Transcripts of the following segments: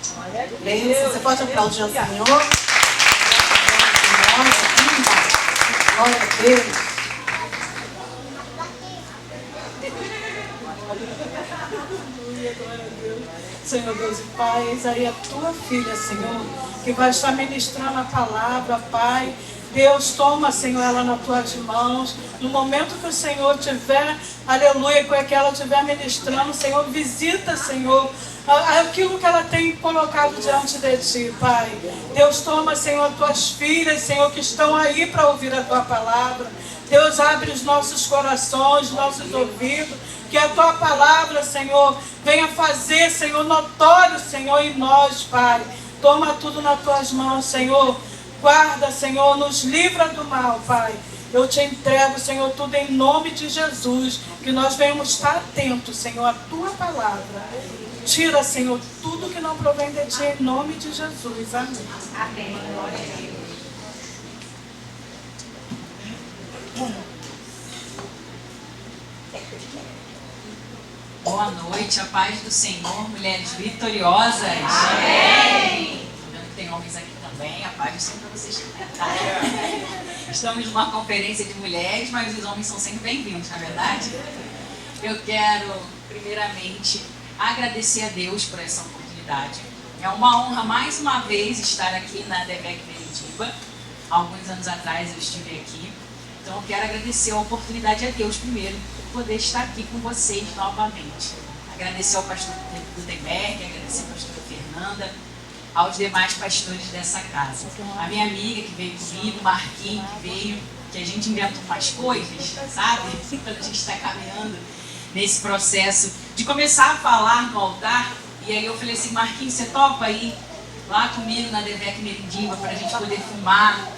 Você pode aplaudir ao Senhor? Glória a Deus. Senhor Deus e Pai, eis aí a tua filha, Senhor, que vai estar ministrando a palavra, Pai. Deus, toma, Senhor, ela nas tuas mãos. No momento que o Senhor tiver, aleluia, que ela estiver ministrando, Senhor, visita, Senhor, aquilo que ela tem colocado diante de ti, Pai. Deus, toma, Senhor, tuas filhas, Senhor, que estão aí para ouvir a tua palavra. Deus, abre os nossos corações, nossos ouvidos, que a tua palavra, Senhor, venha fazer, Senhor, notório, Senhor, em nós, Pai. Toma tudo nas tuas mãos, Senhor. Guarda, Senhor, nos livra do mal, Pai. Eu te entrego, Senhor, tudo em nome de Jesus. Que nós venhamos estar atentos, Senhor, à tua palavra. Tira, Senhor, tudo que não provém de ti, em nome de Jesus. Amém. Amém. Glória a Deus. Boa noite, a paz do Senhor, mulheres vitoriosas. Amém. Estou vendo que tem homens aqui também, a paz do Senhor para vocês também. Estamos numa conferência de mulheres, mas os homens são sempre bem-vindos, não é verdade? Eu quero, primeiramente, agradecer a Deus por essa oportunidade. É uma honra, mais uma vez, estar aqui na DEVEC Meritiba. Alguns anos atrás eu estive aqui. Então eu quero agradecer a oportunidade a Deus primeiro, por poder estar aqui com vocês novamente. Agradecer ao pastor Gutenberg, agradecer à pastora Fernanda, aos demais pastores dessa casa. A minha amiga que veio comigo, Marquinhos que veio, que a gente inventa umas coisas, sabe? Quando a gente está caminhando nesse processo de começar a falar no altar. E aí eu falei assim, Marquinhos, você topa ir lá comigo na DEVEC Meritiba para a gente poder filmar?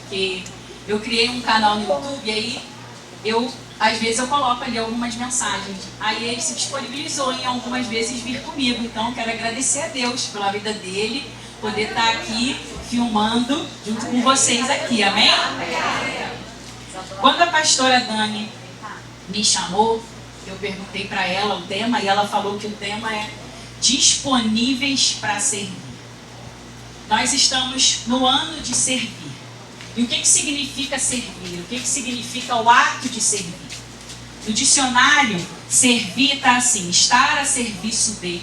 Porque eu criei um canal no YouTube e aí às vezes eu coloco ali algumas mensagens. Aí ele se disponibilizou em algumas vezes vir comigo. Então eu quero agradecer a Deus pela vida dele, poder estar aqui filmando junto com vocês aqui, amém? Quando a pastora Dani me chamou, eu perguntei para ela o tema e ela falou que o tema é disponíveis para servir. Nós estamos no ano de servir. E o que significa servir? O que significa o ato de servir? No dicionário, servir está assim, estar a serviço de,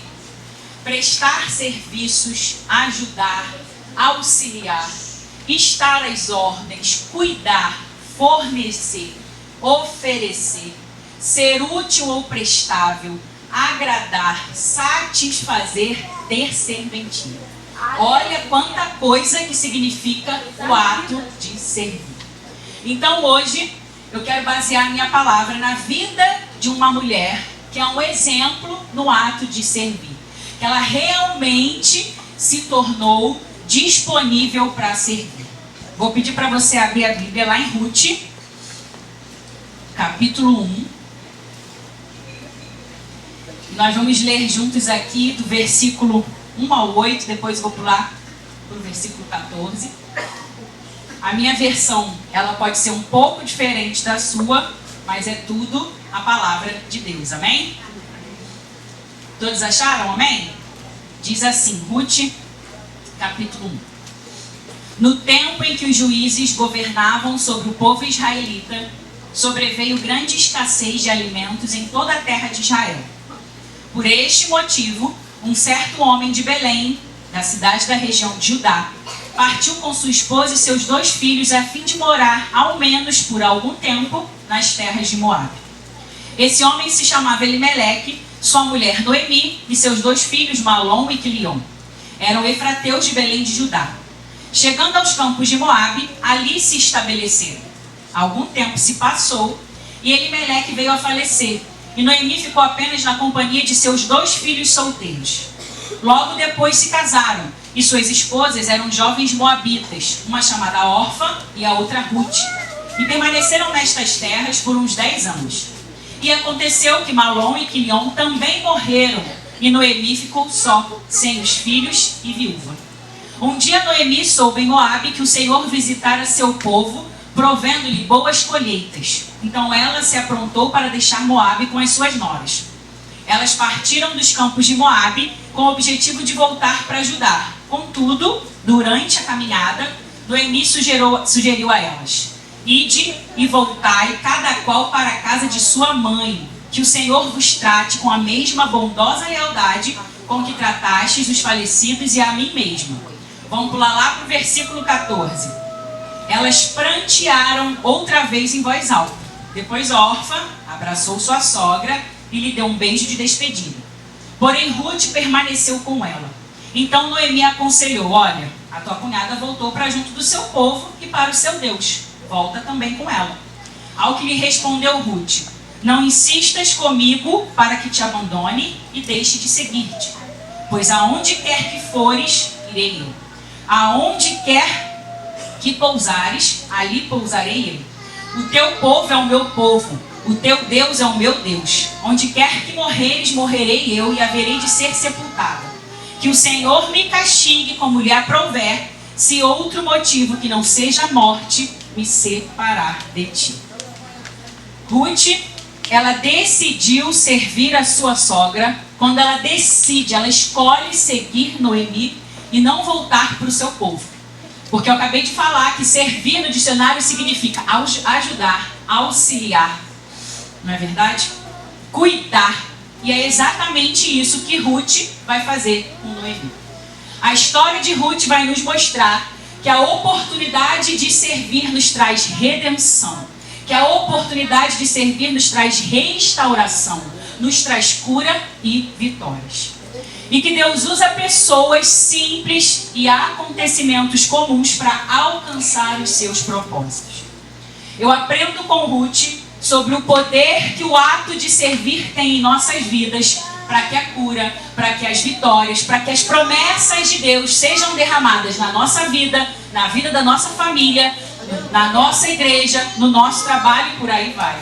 prestar serviços, ajudar, auxiliar, estar às ordens, cuidar, fornecer, oferecer, ser útil ou prestável, agradar, satisfazer, ter serventia. Olha quanta coisa que significa o ato de servir. Então hoje eu quero basear minha palavra na vida de uma mulher que é um exemplo no ato de servir. Ela realmente se tornou disponível para servir. Vou pedir para você abrir a Bíblia lá em Ruth, capítulo 1. Nós vamos ler juntos aqui do versículo 1 ao 8, depois vou pular para o versículo 14. A minha versão, ela pode ser um pouco diferente da sua, mas é tudo a palavra de Deus, amém? Todos acharam, amém? Diz assim, Ruth, capítulo 1. No tempo em que os juízes governavam sobre o povo israelita, sobreveio grande escassez de alimentos em toda a terra de Israel. Por este motivo, um certo homem de Belém, da cidade da região de Judá, partiu com sua esposa e seus 2 filhos a fim de morar, ao menos por algum tempo, nas terras de Moabe. Esse homem se chamava Elimeleque, sua mulher Noemi e seus 2 filhos Malom e Quilion. Eram efrateus de Belém de Judá. Chegando aos campos de Moabe, ali se estabeleceram. Algum tempo se passou e Elimeleque veio a falecer, e Noemi ficou apenas na companhia de seus 2 filhos solteiros. Logo depois se casaram, e suas esposas eram jovens moabitas, uma chamada Orfa e a outra Ruth, e permaneceram nestas terras por uns 10 anos. E aconteceu que Malom e Quilion também morreram, e Noemi ficou só, sem os filhos e viúva. Um dia Noemi soube em Moabe que o Senhor visitara seu povo, provendo-lhe boas colheitas. Então ela se aprontou para deixar Moabe com as suas noras. elas partiram dos campos de Moabe com o objetivo de voltar para Judá. Contudo, durante a caminhada, Noemi sugeriu a elas: ide e voltai, cada qual para a casa de sua mãe, que o Senhor vos trate com a mesma bondosa lealdade com que tratastes os falecidos e a mim mesma. Vamos pular lá para o versículo 14. Elas prantearam outra vez em voz alta. Depois Orfa abraçou sua sogra e lhe deu um beijo de despedida. Porém Ruth permaneceu com ela. Então Noemi aconselhou: olha, a tua cunhada voltou para junto do seu povo e para o seu Deus. Volta também com ela. Ao que lhe respondeu Ruth: não insistas comigo para que te abandone e deixe de seguir-te. Pois aonde quer que fores, irei eu. Aonde quer que pousares, ali pousarei eu. O teu povo é o meu povo, o teu Deus é o meu Deus. Onde quer que morreres, morrerei eu e haverei de ser sepultada. Que o Senhor me castigue como lhe aprouver, se outro motivo que não seja a morte me separar de ti. Ruth, ela decidiu servir a sua sogra. Quando ela decide, ela escolhe seguir Noemi e não voltar para o seu povo. Porque eu acabei de falar que servir no dicionário significa ajudar, auxiliar. Não é verdade? Cuidar. E é exatamente isso que Ruth vai fazer com Noemi. A história de Ruth vai nos mostrar que a oportunidade de servir nos traz redenção. Que a oportunidade de servir nos traz restauração, nos traz cura e vitórias. E que Deus usa pessoas simples e acontecimentos comuns para alcançar os seus propósitos. Eu aprendo com Ruth sobre o poder que o ato de servir tem em nossas vidas, para que a cura, para que as vitórias, para que as promessas de Deus sejam derramadas na nossa vida, na vida da nossa família, na nossa igreja, no nosso trabalho e por aí vai.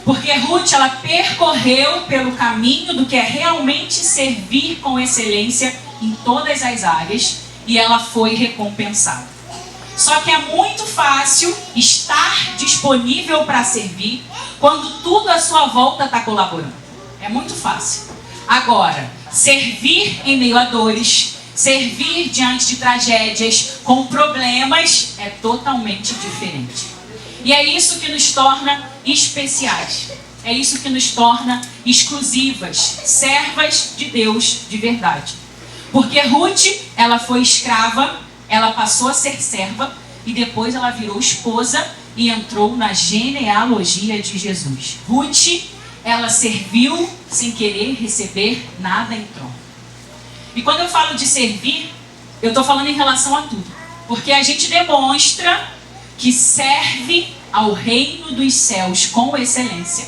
Porque Ruth, ela percorreu pelo caminho do que é realmente servir com excelência em todas as áreas e ela foi recompensada. Só que é muito fácil estar disponível para servir quando tudo à sua volta está colaborando. É muito fácil. Agora, servir em meio a dores, servir diante de tragédias, com problemas, é totalmente diferente. E é isso que nos torna especiais. É isso que nos torna exclusivas, servas de Deus de verdade. Porque Ruth, ela foi escrava, ela passou a ser serva e depois ela virou esposa e entrou na genealogia de Jesus. Ruth, ela serviu sem querer receber nada em troca. E quando eu falo de servir, eu estou falando em relação a tudo. Porque a gente demonstra que serve ao reino dos céus com excelência.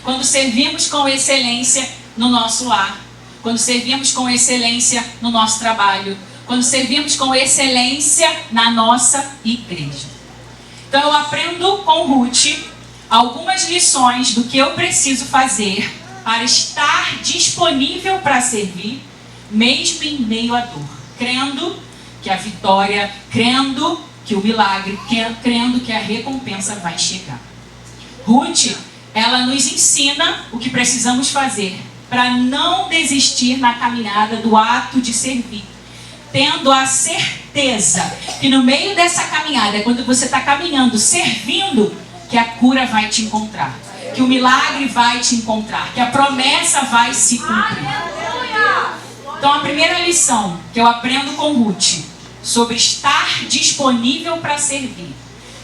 Quando servimos com excelência no nosso lar. Quando servimos com excelência no nosso trabalho. Quando servimos com excelência na nossa igreja. Então eu aprendo com Ruth algumas lições do que eu preciso fazer para estar disponível para servir, mesmo em meio à dor. Crendo que a vitória, crendo que o milagre, crendo que a recompensa vai chegar. Ruth, ela nos ensina o que precisamos fazer para não desistir na caminhada do ato de servir. Tendo a certeza que no meio dessa caminhada, quando você está caminhando, servindo, que a cura vai te encontrar. Que o milagre vai te encontrar. Que a promessa vai se cumprir. Então a primeira lição que eu aprendo com Ruth, sobre estar disponível para servir,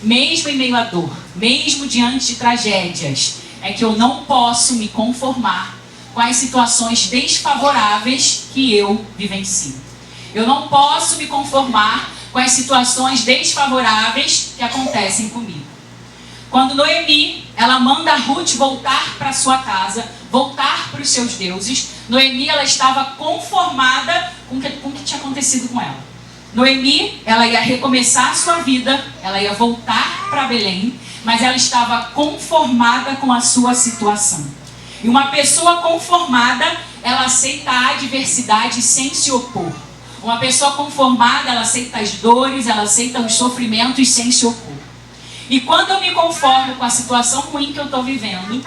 mesmo em meio à dor, mesmo diante de tragédias, é que eu não posso me conformar com as situações desfavoráveis que eu vivencio. Eu não posso me conformar com as situações desfavoráveis que acontecem comigo. Quando Noemi, ela manda Ruth voltar para sua casa, voltar para os seus deuses, Noemi, ela estava conformada com o que tinha acontecido com ela. Noemi, ela ia recomeçar a sua vida, ela ia voltar para Belém, mas ela estava conformada com a sua situação. E uma pessoa conformada, ela aceita a adversidade sem se opor. Uma pessoa conformada, ela aceita as dores, ela aceita os sofrimentos sem se opor. E quando eu me conformo com a situação ruim que eu estou vivendo,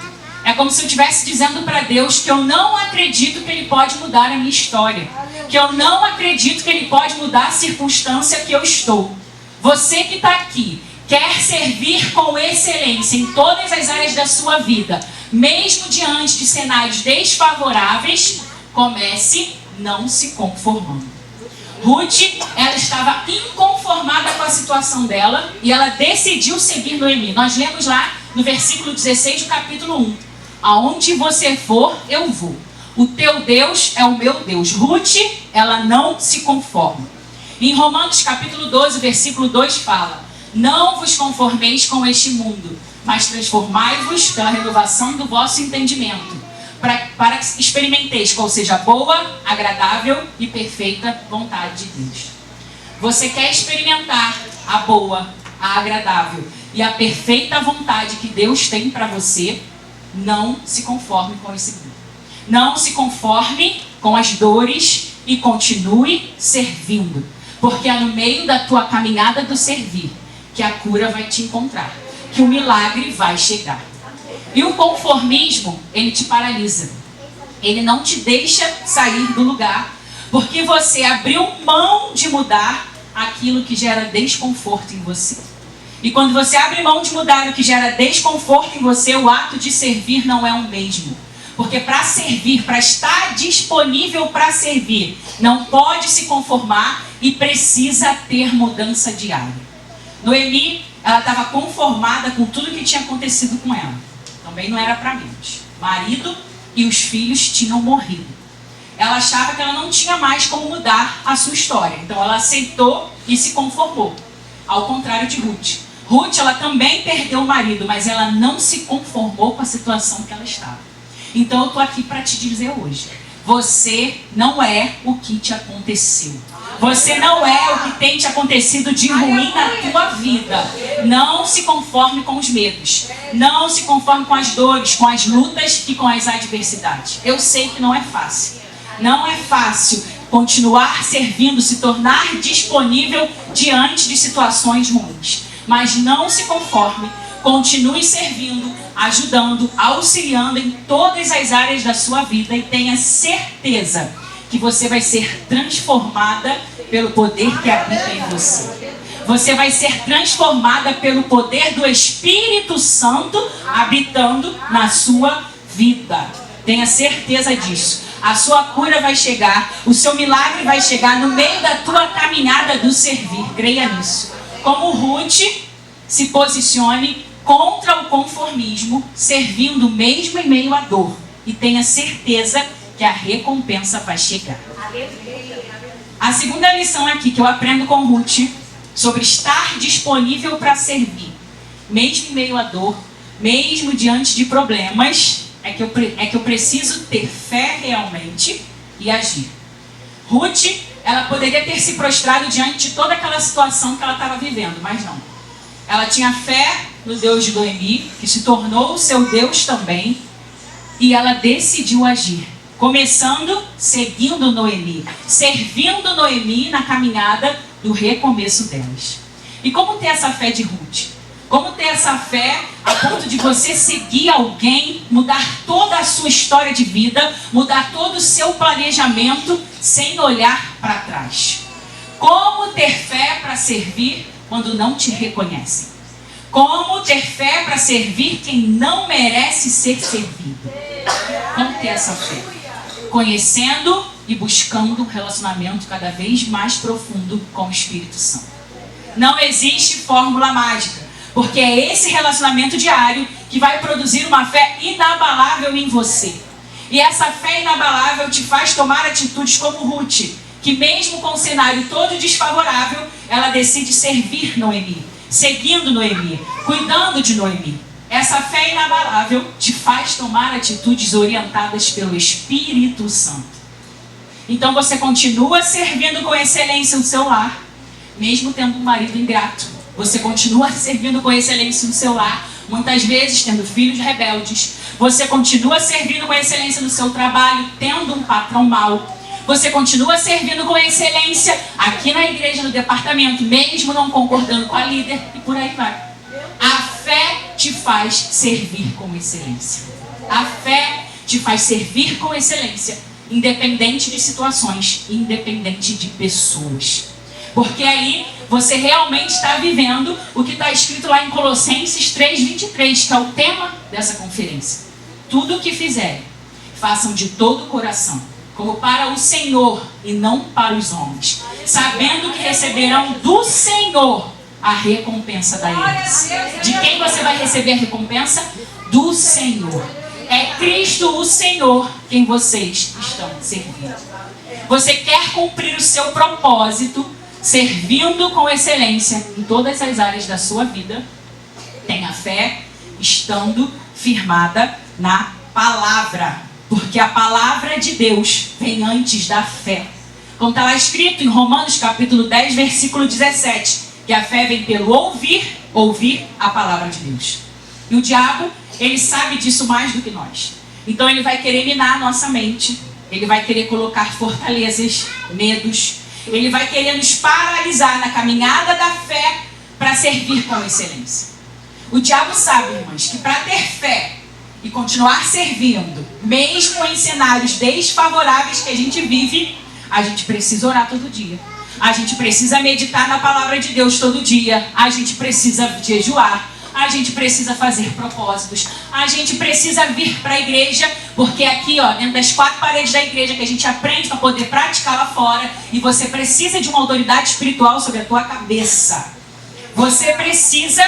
É como se eu estivesse dizendo para Deus que eu não acredito que Ele pode mudar a minha história. Que eu não acredito que Ele pode mudar a circunstância que eu estou. Você que está aqui, quer servir com excelência em todas as áreas da sua vida, mesmo diante de cenários desfavoráveis, comece não se conformando. Ruth, ela estava inconformada com a situação dela e ela decidiu seguir Noemi. Nós lemos lá no versículo 16 do capítulo 1. Aonde você for, eu vou. O teu Deus é o meu Deus. Ruth, ela não se conforma. Em Romanos capítulo 12, versículo 2 fala: não vos conformeis com este mundo, mas transformai-vos pela renovação do vosso entendimento, para que experimenteis qual seja a boa, agradável e perfeita vontade de Deus. Você quer experimentar a boa, a agradável e a perfeita vontade que Deus tem para você? Não se conforme com esse mundo. Não se conforme com as dores e continue servindo. Porque é no meio da tua caminhada do servir que a cura vai te encontrar, que o milagre vai chegar. E o conformismo, ele te paralisa. Ele não te deixa sair do lugar, porque você abriu mão de mudar aquilo que gera desconforto em você. E quando você abre mão de mudar o que gera desconforto em você, o ato de servir não é o mesmo. Porque para servir, para estar disponível para servir, não pode se conformar e precisa ter mudança diária. Noemi, ela estava conformada com tudo que tinha acontecido com ela. Também não era para menos. Marido e os filhos tinham morrido. Ela achava que ela não tinha mais como mudar a sua história. Então ela aceitou e se conformou. Ao contrário de Ruth. Ruth, ela também perdeu o marido, mas ela não se conformou com a situação que ela estava. Então eu estou aqui para te dizer hoje: você não é o que te aconteceu. Você não é o que tem te acontecido de ruim na tua vida. Não se conforme com os medos. Não se conforme com as dores, com as lutas e com as adversidades. Eu sei que não é fácil. Não é fácil continuar servindo, se tornar disponível diante de situações ruins. Mas não se conforme. Continue servindo, ajudando, auxiliando em todas as áreas da sua vida e tenha certeza que você vai ser transformada pelo poder que habita em você. Você vai ser transformada pelo poder do Espírito Santo habitando na sua vida. Tenha certeza disso. A sua cura vai chegar, o seu milagre vai chegar no meio da tua caminhada do servir. Creia nisso. Como Ruth, se posicione contra o conformismo, servindo mesmo em meio à dor. E tenha certeza que a recompensa vai chegar. A segunda lição aqui que eu aprendo com Ruth, sobre estar disponível para servir, mesmo em meio à dor, mesmo diante de problemas, é que eu preciso ter fé realmente e agir. Ruth, ela poderia ter se prostrado diante de toda aquela situação que ela estava vivendo, mas não. Ela tinha fé no Deus de Noemi, que se tornou o seu Deus também, e ela decidiu agir. Começando, seguindo Noemi, servindo Noemi na caminhada do recomeço delas. E como ter essa fé de Ruth? Como ter essa fé a ponto de você seguir alguém, mudar toda a sua história de vida, mudar todo o seu planejamento sem olhar para trás? Como ter fé para servir quando não te reconhecem? Como ter fé para servir quem não merece ser servido? Como ter essa fé? Conhecendo e buscando um relacionamento cada vez mais profundo com o Espírito Santo. Não existe fórmula mágica, porque é esse relacionamento diário que vai produzir uma fé inabalável em você. E essa fé inabalável te faz tomar atitudes como Ruth, que mesmo com o cenário todo desfavorável, ela decide servir Noemi, seguindo Noemi, cuidando de Noemi. Essa fé inabalável te faz tomar atitudes orientadas pelo Espírito Santo. Então você continua servindo com excelência no seu lar, mesmo tendo um marido ingrato. Você continua servindo com excelência no seu lar, muitas vezes tendo filhos rebeldes. Você continua servindo com excelência no seu trabalho, tendo um patrão mau. Você continua servindo com excelência aqui na igreja, no departamento, mesmo não concordando com a líder, e por aí vai. A fé te faz servir com excelência. A fé te faz servir com excelência, independente de situações, independente de pessoas. Porque aí você realmente está vivendo o que está escrito lá em Colossenses 3:23, que é o tema dessa conferência. Tudo o que fizerem, façam de todo o coração, como para o Senhor e não para os homens, sabendo que receberão do Senhor a recompensa da herança. De quem você vai receber a recompensa? Do Senhor. É Cristo o Senhor quem vocês estão servindo. Você quer cumprir o seu propósito servindo com excelência em todas as áreas da sua vida? Tenha fé estando firmada na palavra, porque a palavra de Deus vem antes da fé. Como está lá escrito em Romanos capítulo 10, versículo 17, que a fé vem pelo ouvir a palavra de Deus. E o diabo, ele sabe disso mais do que nós. Então ele vai querer minar a nossa mente, ele vai querer colocar fortalezas, medos, ele vai querer nos paralisar na caminhada da fé para servir com excelência. O diabo sabe, irmãs, que para ter fé e continuar servindo, mesmo em cenários desfavoráveis que a gente vive, a gente precisa orar todo dia. A gente precisa meditar na palavra de Deus todo dia. A gente precisa jejuar. A gente precisa fazer propósitos. A gente precisa vir para a igreja, porque aqui, dentro das 4 paredes da igreja, que a gente aprende para poder praticar lá fora. E você precisa de uma autoridade espiritual sobre a tua cabeça. Você precisa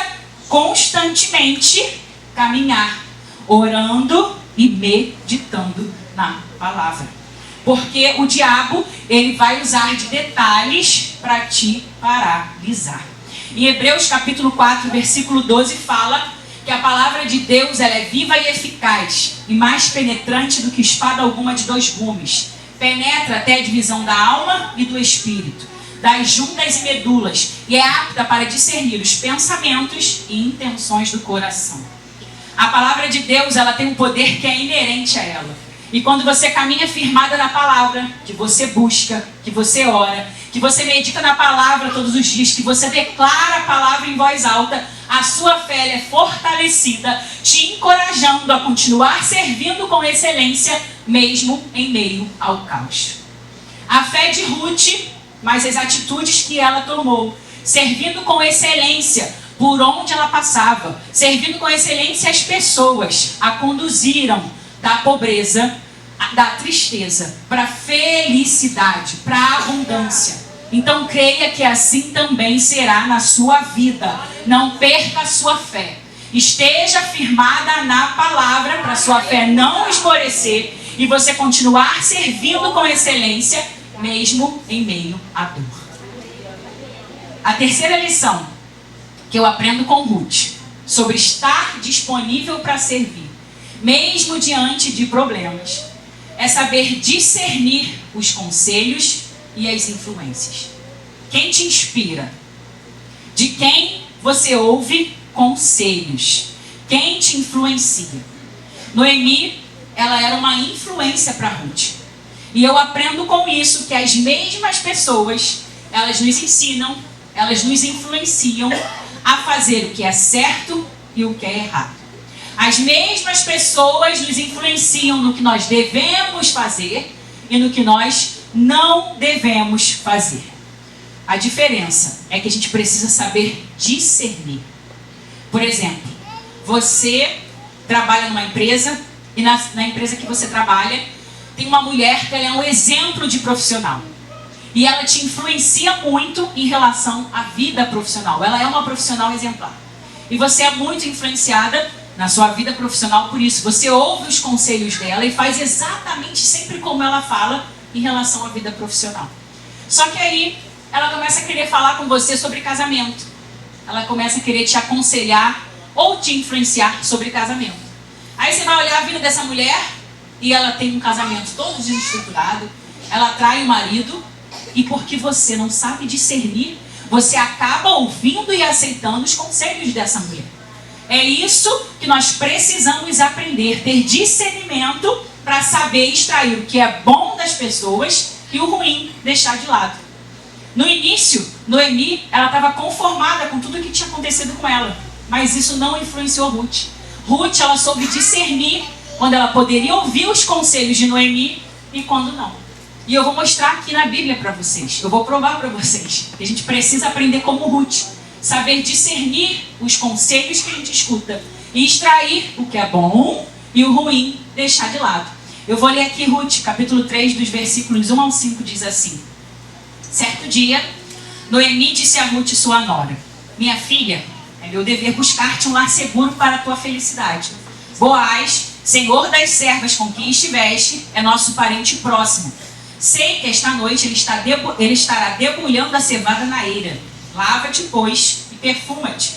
constantemente caminhar, orando e meditando na palavra. Porque o diabo, ele vai usar de detalhes para te paralisar. Em Hebreus capítulo 4, versículo 12, fala que a palavra de Deus ela é viva e eficaz e mais penetrante do que espada alguma de 2 gumes. Penetra até a divisão da alma e do espírito, das juntas e medulas, e é apta para discernir os pensamentos e intenções do coração. A palavra de Deus ela tem um poder que é inerente a ela. E quando você caminha firmada na palavra, que você busca, que você ora, que você medita na palavra todos os dias, que você declara a palavra em voz alta, a sua fé é fortalecida, te encorajando a continuar servindo com excelência, mesmo em meio ao caos. A fé de Ruth, mas as atitudes que ela tomou, servindo com excelência por onde ela passava, servindo com excelência as pessoas, a conduziram da pobreza, da tristeza, para felicidade, para abundância. Então creia que assim também será na sua vida. Não perca a sua fé. Esteja firmada na palavra para sua fé não esmorecer e você continuar servindo com excelência, mesmo em meio à dor. A terceira lição que eu aprendo com Ruth, sobre estar disponível para servir, mesmo diante de problemas, é saber discernir os conselhos e as influências. Quem te inspira? De quem você ouve conselhos? Quem te influencia? Noemi, ela era uma influência para Ruth. E eu aprendo com isso que as mesmas pessoas, elas nos ensinam, elas nos influenciam a fazer o que é certo e o que é errado. As mesmas pessoas nos influenciam no que nós devemos fazer e no que nós não devemos fazer. A diferença é que a gente precisa saber discernir. Por exemplo, você trabalha numa empresa e na empresa que você trabalha tem uma mulher que ela é um exemplo de profissional. E ela te influencia muito em relação à vida profissional. Ela é uma profissional exemplar. E você é muito influenciada na sua vida profissional por isso. Você ouve os conselhos dela e faz exatamente sempre como ela fala em relação à vida profissional. Só que aí ela começa a querer falar com você sobre casamento. Ela começa a querer te aconselhar ou te influenciar sobre casamento. Aí você vai olhar a vida dessa mulher e ela tem um casamento todo desestruturado. Ela trai o marido e porque você não sabe discernir, você acaba ouvindo e aceitando os conselhos dessa mulher. É isso que nós precisamos aprender, ter discernimento para saber extrair o que é bom das pessoas e o ruim deixar de lado. No início, Noemi, ela estava conformada com tudo que tinha acontecido com ela, mas isso não influenciou Ruth. Ruth, ela soube discernir quando ela poderia ouvir os conselhos de Noemi e quando não. E eu vou mostrar aqui na Bíblia para vocês. Eu vou provar para vocês que a gente precisa aprender como Ruth. Saber discernir os conselhos que a gente escuta. E extrair o que é bom e o ruim deixar de lado. Eu vou ler aqui Ruth, capítulo 3, dos versículos 1 ao 5, diz assim. Certo dia, Noemi disse a Ruth, sua nora: minha filha, é meu dever buscar-te um lar seguro para a tua felicidade. Boaz, senhor das servas com quem estiveste, é nosso parente próximo. Sei que esta noite ele estará debulhando a cevada na eira. Lava-te, pois, e perfuma-te.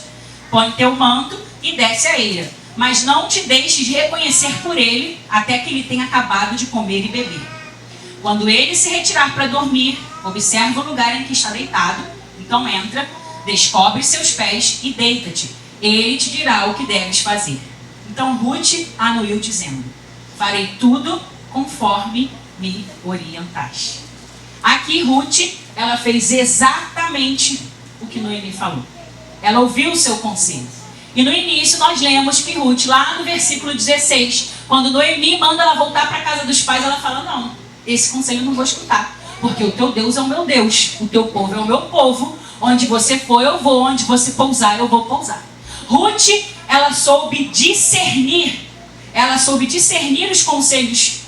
Põe teu manto e desce a eira. Mas não te deixes reconhecer por ele até que ele tenha acabado de comer e beber. Quando ele se retirar para dormir, observa o lugar em que está deitado. Então entra, descobre seus pés e deita-te. Ele te dirá o que deves fazer. Então Ruth anuiu dizendo: farei tudo conforme me orientaste. Aqui Ruth, ela fez exatamente o que Noemi falou. Ela ouviu o seu conselho. E no início nós lemos que Ruth, lá no versículo 16, quando Noemi manda ela voltar para a casa dos pais, ela fala: não, esse conselho eu não vou escutar, porque o teu Deus é o meu Deus, o teu povo é o meu povo, onde você for eu vou, onde você pousar eu vou pousar. Ruth, ela soube discernir os conselhos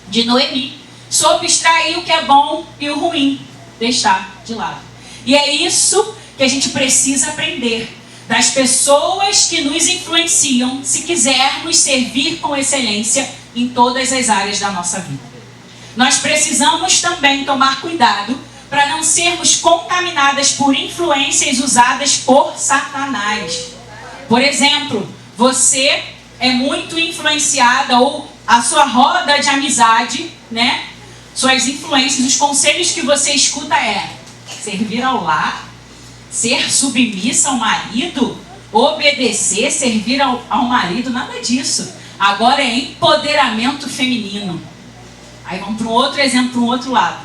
de Noemi, soube extrair o que é bom e o ruim deixar de lado. E é isso que a gente precisa aprender das pessoas que nos influenciam, se quisermos servir com excelência em todas as áreas da nossa vida. Nós precisamos também tomar cuidado para não sermos contaminadas por influências usadas por Satanás. Por exemplo, você é muito influenciada, ou a sua roda de amizade, né? Suas influências, os conselhos que você escuta é servir ao lar, ser submissa ao marido, obedecer, servir ao marido, nada disso. Agora é empoderamento feminino. Aí vamos para um outro exemplo, para um outro lado.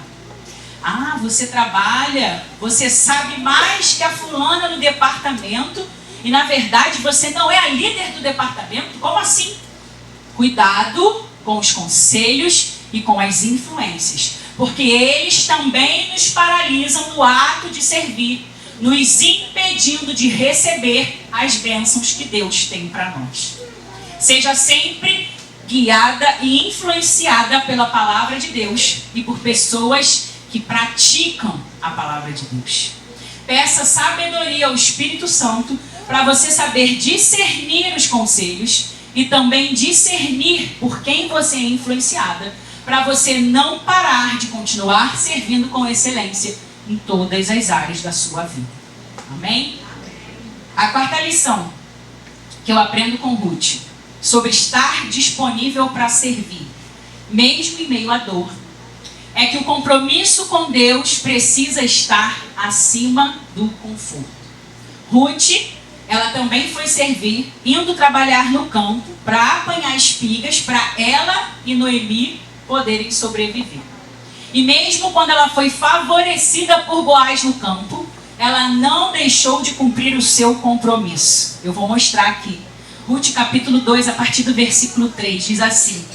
Ah, você trabalha, você sabe mais que a fulana no departamento e na verdade você não é a líder do departamento. Como assim? Cuidado com os conselhos e com as influências, porque eles também nos paralisam no ato de servir, nos impedindo de receber as bênçãos que Deus tem para nós. Seja sempre guiada e influenciada pela palavra de Deus e por pessoas que praticam a palavra de Deus. Peça sabedoria ao Espírito Santo para você saber discernir os conselhos e também discernir por quem você é influenciada, para você não parar de continuar servindo com excelência em todas as áreas da sua vida. Amém? A quarta lição que eu aprendo com Ruth sobre estar disponível para servir, mesmo em meio à dor, é que o compromisso com Deus precisa estar acima do conforto. Ruth, ela também foi servir, indo trabalhar no campo para apanhar espigas para ela e Noemi poderem sobreviver. E mesmo quando ela foi favorecida por Boaz no campo, ela não deixou de cumprir o seu compromisso. Eu vou mostrar aqui. Ruth capítulo 2, a partir do versículo 3, diz assim: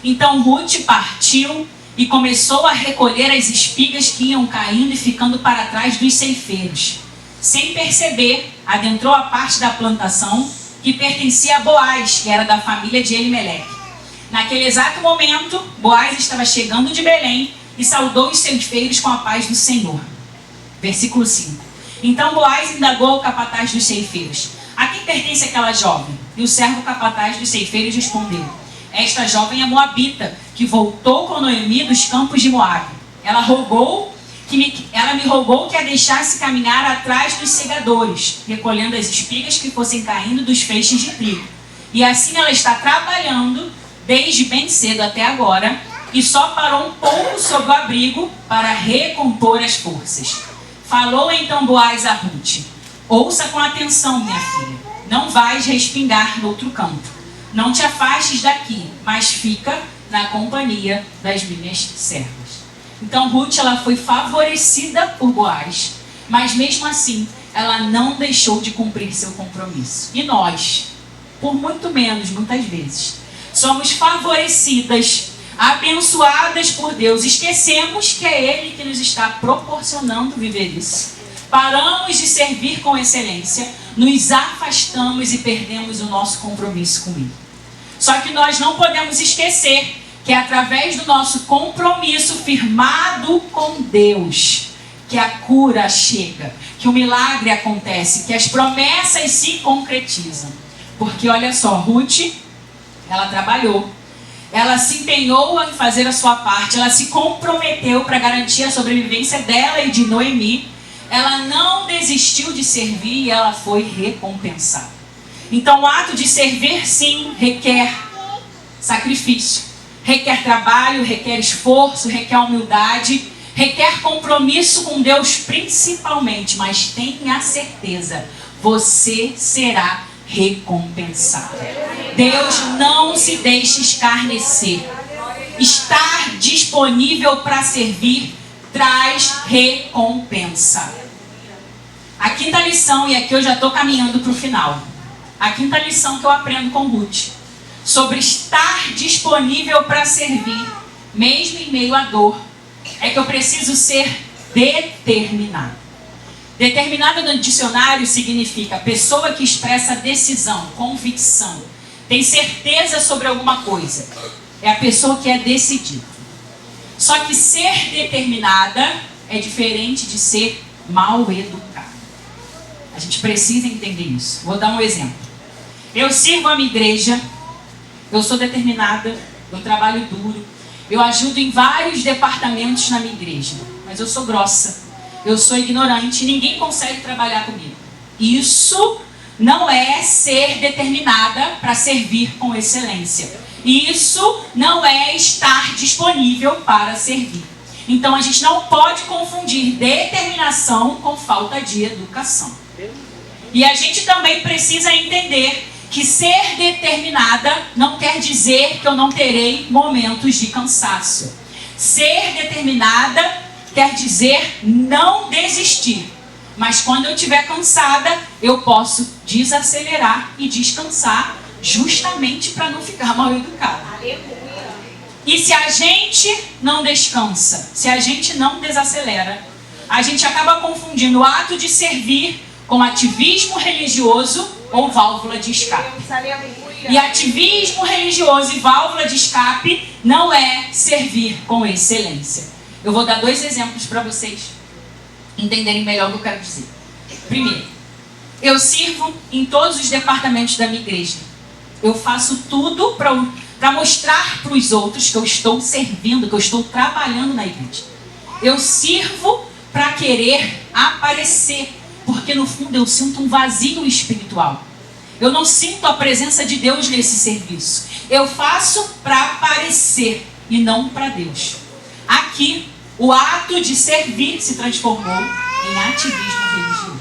então Ruth partiu e começou a recolher as espigas que iam caindo e ficando para trás dos ceifeiros. Sem perceber, adentrou a parte da plantação que pertencia a Boaz, que era da família de Elimeleque. Naquele exato momento, Boaz estava chegando de Belém e saudou os ceifeiros com a paz do Senhor. Versículo 5. Então Boaz indagou ao capataz dos ceifeiros: a quem pertence aquela jovem? E o servo capataz dos ceifeiros respondeu: esta jovem é moabita, que voltou com Noemi dos campos de Moabe. Ela me rogou que a deixasse caminhar atrás dos segadores, recolhendo as espigas que fossem caindo dos feixes de trigo. E assim ela está trabalhando desde bem cedo até agora, e só parou um pouco sob o abrigo para recompor as forças. Falou então Boaz a Ruth: ouça com atenção, minha filha, não vais respingar no outro campo. Não te afastes daqui, mas fica na companhia das minhas servas. Então Ruth, ela foi favorecida por Boaz, mas mesmo assim ela não deixou de cumprir seu compromisso. E nós, por muito menos, muitas vezes, somos favorecidas, abençoadas por Deus. Esquecemos que é Ele que nos está proporcionando viver isso. Paramos de servir com excelência, nos afastamos e perdemos o nosso compromisso com Ele. Só que nós não podemos esquecer que é através do nosso compromisso firmado com Deus que a cura chega, que o milagre acontece, que as promessas se concretizam. Porque olha só, Ruth, ela trabalhou, ela se empenhou em fazer a sua parte, ela se comprometeu para garantir a sobrevivência dela e de Noemi. Ela não desistiu de servir e ela foi recompensada. Então o ato de servir sim requer sacrifício, requer trabalho, requer esforço, requer humildade, requer compromisso com Deus principalmente, mas tenha certeza, você será recompensado. Deus não se deixa escarnecer. Estar disponível para servir traz recompensa. A quinta lição, e aqui eu já estou caminhando para o final, a quinta lição que eu aprendo com Ruth, sobre estar disponível para servir, mesmo em meio à dor, é que eu preciso ser determinado. Determinado no dicionário significa pessoa que expressa decisão, convicção, tem certeza sobre alguma coisa. É a pessoa que é decidida. Só que ser determinada é diferente de ser mal educada. A gente precisa entender isso. Vou dar um exemplo. Eu sirvo a minha igreja, eu sou determinada, eu trabalho duro, eu ajudo em vários departamentos na minha igreja, mas eu sou grossa, eu sou ignorante, ninguém consegue trabalhar comigo. Isso não é ser determinada para servir com excelência. Isso não é estar disponível para servir. Então a gente não pode confundir determinação com falta de educação. E a gente também precisa entender que ser determinada não quer dizer que eu não terei momentos de cansaço. Ser determinada quer dizer não desistir. Mas quando eu estiver cansada, eu posso desacelerar e descansar, justamente para não ficar mal educada. E se a gente não descansa, se a gente não desacelera, a gente acaba confundindo o ato de servir com ativismo religioso ou válvula de escape. E ativismo religioso e válvula de escape não é servir com excelência. Eu vou dar 2 exemplos para vocês entenderem melhor o que eu quero dizer. Primeiro, eu sirvo em todos os departamentos da minha igreja. Eu faço tudo para mostrar para os outros que eu estou servindo, que eu estou trabalhando na igreja. Eu sirvo para querer aparecer, porque no fundo eu sinto um vazio espiritual. Eu não sinto a presença de Deus nesse serviço. Eu faço para aparecer e não para Deus. Aqui, o ato de servir se transformou em ativismo religioso.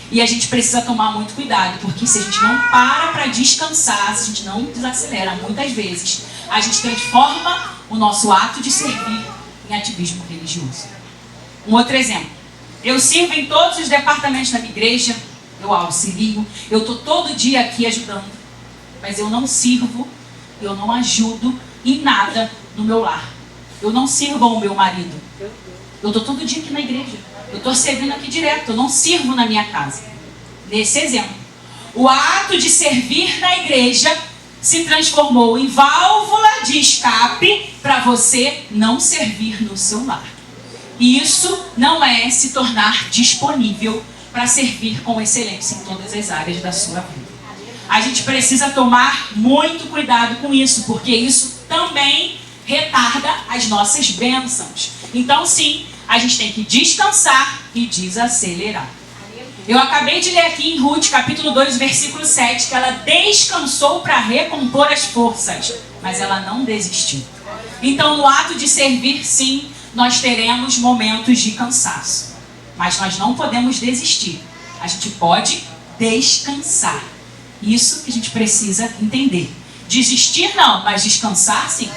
E a gente precisa tomar muito cuidado, porque se a gente não para descansar, se a gente não desacelera, muitas vezes, a gente transforma o nosso ato de servir em ativismo religioso. Um outro exemplo. Eu sirvo em todos os departamentos da minha igreja, eu auxilio, eu estou todo dia aqui ajudando, mas eu não sirvo, eu não ajudo em nada no meu lar. Eu não sirvo ao meu marido. Eu estou todo dia aqui na igreja. Eu estou servindo aqui direto, eu não sirvo na minha casa. Nesse exemplo, o ato de servir na igreja se transformou em válvula de escape para você não servir no seu lar. E isso não é se tornar disponível para servir com excelência em todas as áreas da sua vida. A gente precisa tomar muito cuidado com isso, porque isso também retarda as nossas bênçãos. Então sim, a gente tem que descansar e desacelerar. Eu acabei de ler aqui em Ruth, capítulo 2, versículo 7, que ela descansou para recompor as forças, mas ela não desistiu. Então, no ato de servir, sim, nós teremos momentos de cansaço, mas nós não podemos desistir. A gente pode descansar. Isso que a gente precisa entender. Desistir não, mas descansar sim.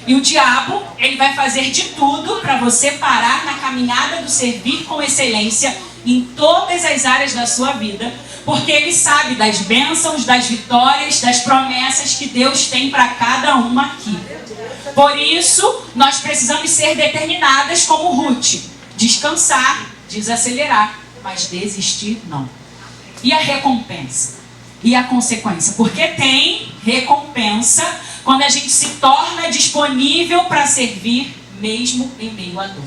E o diabo, ele vai fazer de tudo para você parar na caminhada do servir com excelência em todas as áreas da sua vida, porque ele sabe das bênçãos, das vitórias, das promessas que Deus tem para cada uma aqui. Por isso, nós precisamos ser determinadas como Ruth. Descansar, desacelerar, mas desistir não. E a recompensa? E a consequência? Porque tem recompensa quando a gente se torna disponível para servir mesmo em meio à dor.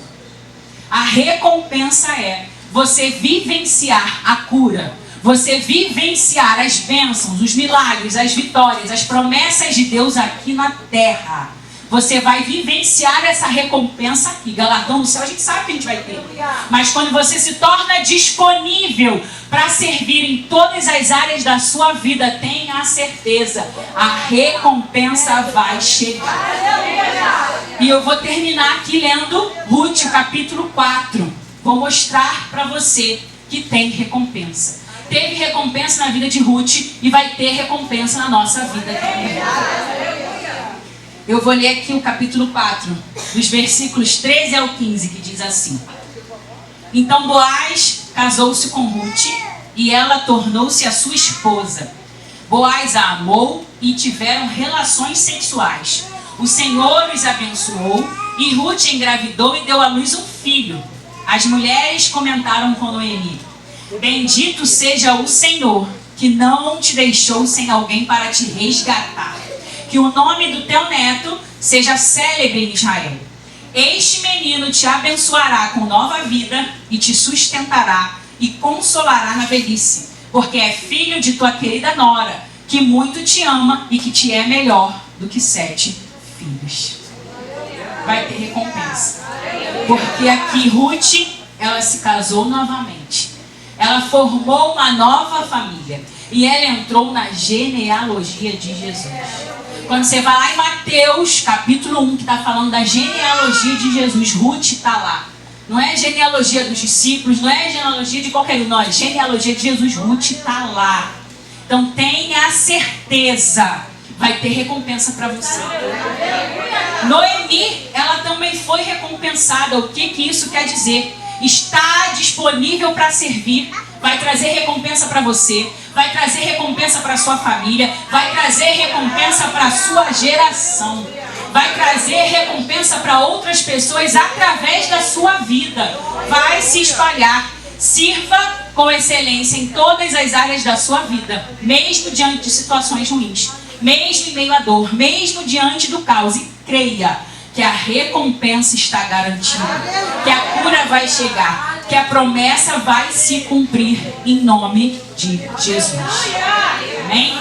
A recompensa é você vivenciar a cura, você vivenciar as bênçãos, os milagres, as vitórias, as promessas de Deus aqui na terra. Você vai vivenciar essa recompensa aqui. Galardão do céu, a gente sabe que a gente vai ter. Mas quando você se torna disponível para servir em todas as áreas da sua vida, tenha a certeza, a recompensa vai chegar. E eu vou terminar aqui lendo Ruth, capítulo 4. Vou mostrar para você que tem recompensa. Teve recompensa na vida de Ruth e vai ter recompensa na nossa vida também. Eu vou ler aqui o capítulo 4, dos versículos 13 ao 15, que diz assim: Então Boaz casou-se com Ruth, e ela tornou-se a sua esposa. Boaz a amou e tiveram relações sexuais. O Senhor os abençoou, e Ruth engravidou e deu à luz um filho. As mulheres comentaram com Noemi: Bendito seja o Senhor, que não te deixou sem alguém para te resgatar. Que o nome do teu neto seja célebre em Israel. Este menino te abençoará com nova vida e te sustentará e consolará na velhice, porque é filho de tua querida nora, que muito te ama e que te é melhor do que 7 filhos. Vai ter recompensa. Porque aqui Ruth, ela se casou novamente. Ela formou uma nova família. E ela entrou na genealogia de Jesus. Quando você vai lá em Mateus, capítulo 1, que está falando da genealogia de Jesus, Ruth está lá. Não é a genealogia dos discípulos, não é a genealogia de qualquer um, não. É a genealogia de Jesus, Ruth está lá. Então tenha certeza, vai ter recompensa para você. Noemi, ela também foi recompensada. O que isso quer dizer? Está disponível para servir. Vai trazer recompensa para você, vai trazer recompensa para sua família, vai trazer recompensa para a sua geração, vai trazer recompensa para outras pessoas através da sua vida. Vai se espalhar. Sirva com excelência em todas as áreas da sua vida, mesmo diante de situações ruins, mesmo em meio à dor, mesmo diante do caos. E creia que a recompensa está garantida, que a cura vai chegar, que a promessa vai se cumprir em nome de Jesus. Amém?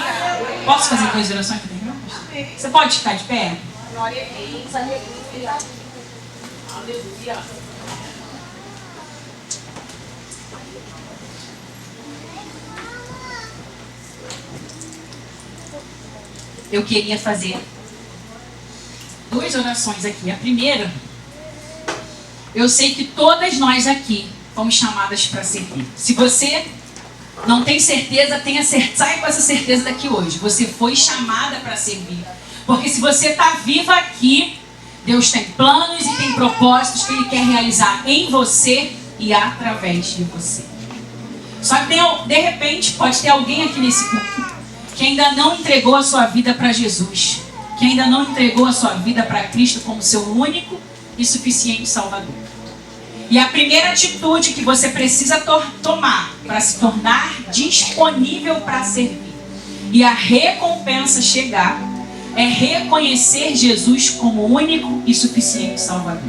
Posso fazer 2 orações aqui dentro? Você pode ficar de pé? Glória a Deus. Aleluia. Aleluia. Eu queria fazer 2 orações aqui. A primeira, eu sei que todas nós aqui fomos chamadas para servir. Se você não tem certeza, sai com essa certeza daqui hoje. Você foi chamada para servir. Porque se você está viva aqui, Deus tem planos e tem propósitos que Ele quer realizar em você e através de você. Só que de repente pode ter alguém aqui nesse culto que ainda não entregou a sua vida para Jesus, que ainda não entregou a sua vida para Cristo como seu único e suficiente Salvador. E a primeira atitude que você precisa tomar para se tornar disponível para servir e a recompensa chegar é reconhecer Jesus como único e suficiente Salvador.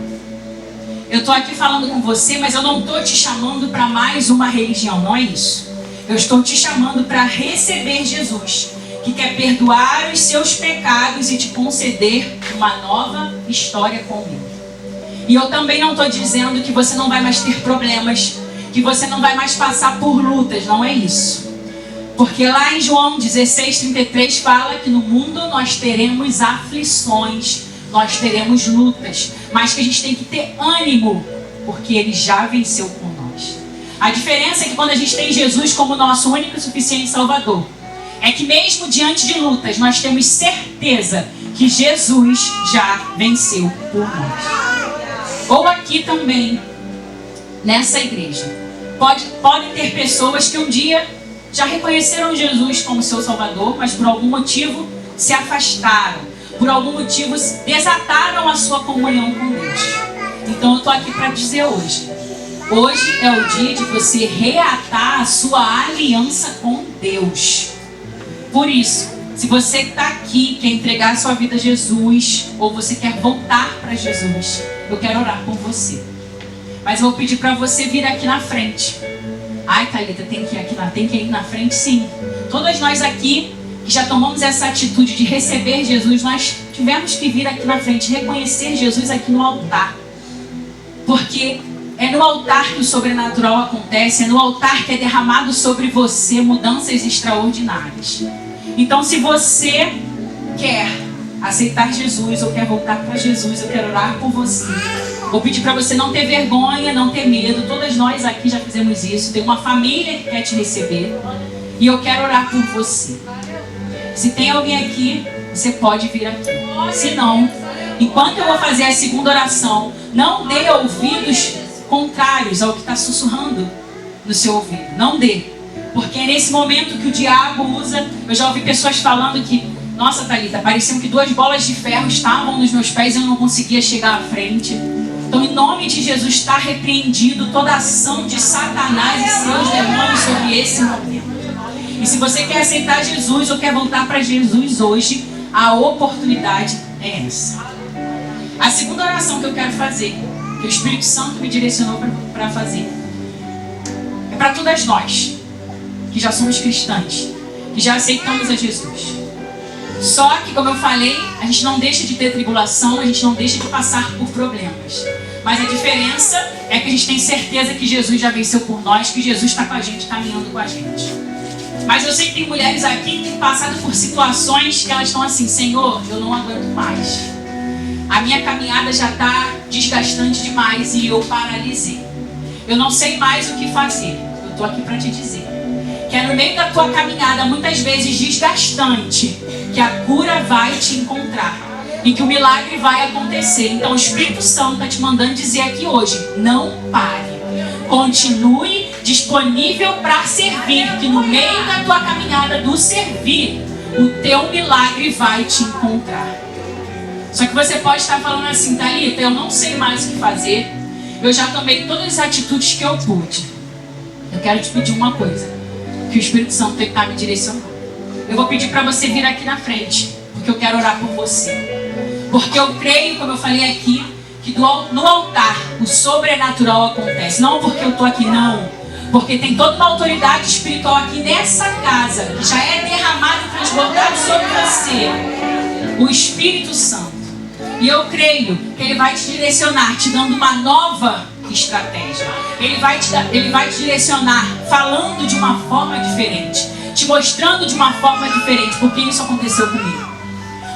Eu estou aqui falando com você, mas eu não estou te chamando para mais uma religião, não é isso. Eu estou te chamando para receber Jesus, que quer perdoar os seus pecados e te conceder uma nova história com Ele. E eu também não estou dizendo que você não vai mais ter problemas, que você não vai mais passar por lutas, não é isso. Porque lá em João 16:33 fala que no mundo nós teremos aflições, nós teremos lutas, mas que a gente tem que ter ânimo, porque Ele já venceu por nós. A diferença é que quando a gente tem Jesus como nosso único e suficiente Salvador, é que mesmo diante de lutas, nós temos certeza que Jesus já venceu por nós. Ou aqui também, nessa igreja, podem ter pessoas que um dia já reconheceram Jesus como seu Salvador, mas por algum motivo se afastaram, por algum motivo desataram a sua comunhão com Deus. Então eu estou aqui para dizer hoje é o dia de você reatar a sua aliança com Deus. Por isso, se você está aqui, quer entregar a sua vida a Jesus, ou você quer voltar para Jesus, eu quero orar por você. Mas eu vou pedir para você vir aqui na frente. Ai, Thalita, tem que ir na frente, sim. Todas nós aqui que já tomamos essa atitude de receber Jesus, nós tivemos que vir aqui na frente, reconhecer Jesus aqui no altar. Porque é no altar que o sobrenatural acontece, é no altar que é derramado sobre você mudanças extraordinárias. Então, se você quer aceitar Jesus ou quer voltar para Jesus, eu quero orar por você. Vou pedir para você não ter vergonha, não ter medo. Todas nós aqui já fizemos isso. Tem uma família que quer te receber. E eu quero orar por você. Se tem alguém aqui, você pode vir aqui. Se não, enquanto eu vou fazer a segunda oração, não dê ouvidos contrários ao que está sussurrando no seu ouvido. Não dê. Porque é nesse momento que o diabo usa. Eu já ouvi pessoas falando que, nossa, Thalita, pareciam que 2 bolas de ferro estavam nos meus pés e eu não conseguia chegar à frente. Então, em nome de Jesus, está repreendido toda ação de Satanás e seus demônios sobre esse momento. E se você quer aceitar Jesus ou quer voltar para Jesus hoje, a oportunidade é essa. A segunda oração que eu quero fazer, que o Espírito Santo me direcionou para fazer, é para todas nós que já somos cristãs, que já aceitamos a Jesus. Só que, como eu falei, a gente não deixa de ter tribulação, a gente não deixa de passar por problemas. Mas a diferença é que a gente tem certeza que Jesus já venceu por nós, que Jesus está com a gente, caminhando com a gente. Mas eu sei que tem mulheres aqui que têm passado por situações que elas estão assim: Senhor, eu não aguento mais. A minha caminhada já está desgastante demais e eu paralisei. Eu não sei mais o que fazer. Eu estou aqui para te dizer que é no meio da tua caminhada, muitas vezes desgastante, que a cura vai te encontrar e que o milagre vai acontecer. Então o Espírito Santo está te mandando dizer aqui hoje: não pare, continue disponível para servir, que no meio da tua caminhada do servir, o teu milagre vai te encontrar. Só que você pode estar falando assim: Thalita, eu não sei mais o que fazer, eu já tomei todas as atitudes que eu pude. Eu quero te pedir uma coisa, que o Espírito Santo está me direcionando. Eu vou pedir para você vir aqui na frente, porque eu quero orar por você. Porque eu creio, como eu falei aqui, que no altar o sobrenatural acontece. Não porque eu estou aqui, não. Porque tem toda uma autoridade espiritual aqui nessa casa, que já é derramada e transbordada sobre você. O Espírito Santo. E eu creio que Ele vai te direcionar, te dando uma nova estratégia. Ele vai te direcionar falando de uma forma diferente, te mostrando de uma forma diferente, porque isso aconteceu comigo.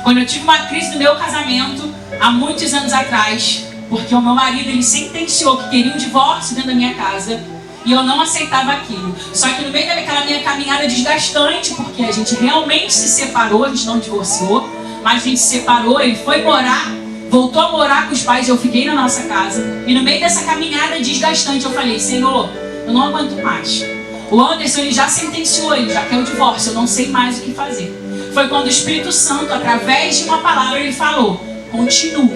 Quando eu tive uma crise no meu casamento, há muitos anos atrás, porque o meu marido ele sentenciou que queria um divórcio dentro da minha casa, e eu não aceitava aquilo. Só que no meio daquela minha caminhada desgastante, porque a gente realmente se separou, a gente não divorciou, mas a gente se separou, ele foi morar, voltou a morar com os pais, eu fiquei na nossa casa. E no meio dessa caminhada desgastante eu falei: Senhor, eu não aguento mais. O Anderson ele já sentenciou, ele já quer o divórcio, eu não sei mais o que fazer. Foi quando o Espírito Santo, através de uma palavra, ele falou: continue,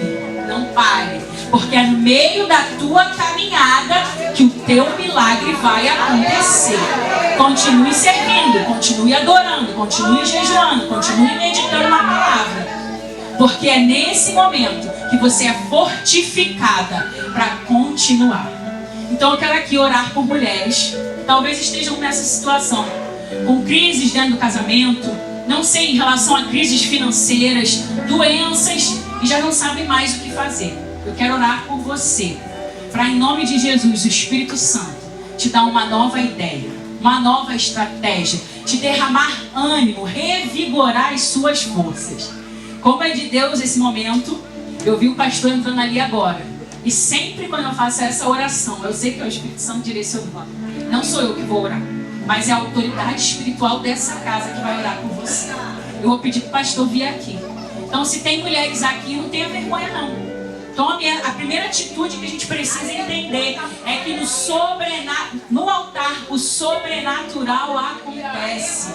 não pare, porque é no meio da tua caminhada que o teu milagre vai acontecer. Continue servindo, continue adorando, continue jejuando, continue meditando na palavra. Porque é nesse momento que você é fortificada para continuar. Então eu quero aqui orar por mulheres que talvez estejam nessa situação, com crises dentro do casamento, não sei, em relação a crises financeiras, doenças, e já não sabem mais o que fazer. Eu quero orar por você, para em nome de Jesus, o Espírito Santo te dar uma nova ideia, uma nova estratégia, te derramar ânimo, revigorar as suas forças. Como é de Deus esse momento, eu vi o pastor entrando ali agora. E sempre quando eu faço essa oração, eu sei que é o Espírito Santo direcionando. Não sou eu que vou orar, mas é a autoridade espiritual dessa casa que vai orar por você. Eu vou pedir para o pastor vir aqui. Então, se tem mulheres aqui, não tenha vergonha não. A primeira atitude que a gente precisa entender é que no altar o sobrenatural acontece.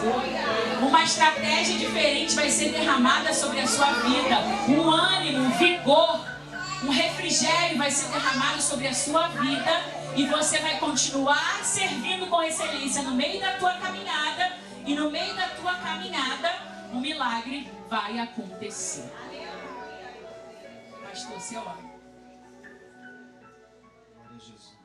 Uma estratégia diferente vai ser derramada sobre a sua vida. Um ânimo, um vigor, um refrigério vai ser derramado sobre a sua vida. E você vai continuar servindo com excelência no meio da tua caminhada. E no meio da tua caminhada, um milagre vai acontecer. Pastor, você ora. Glória a Jesus.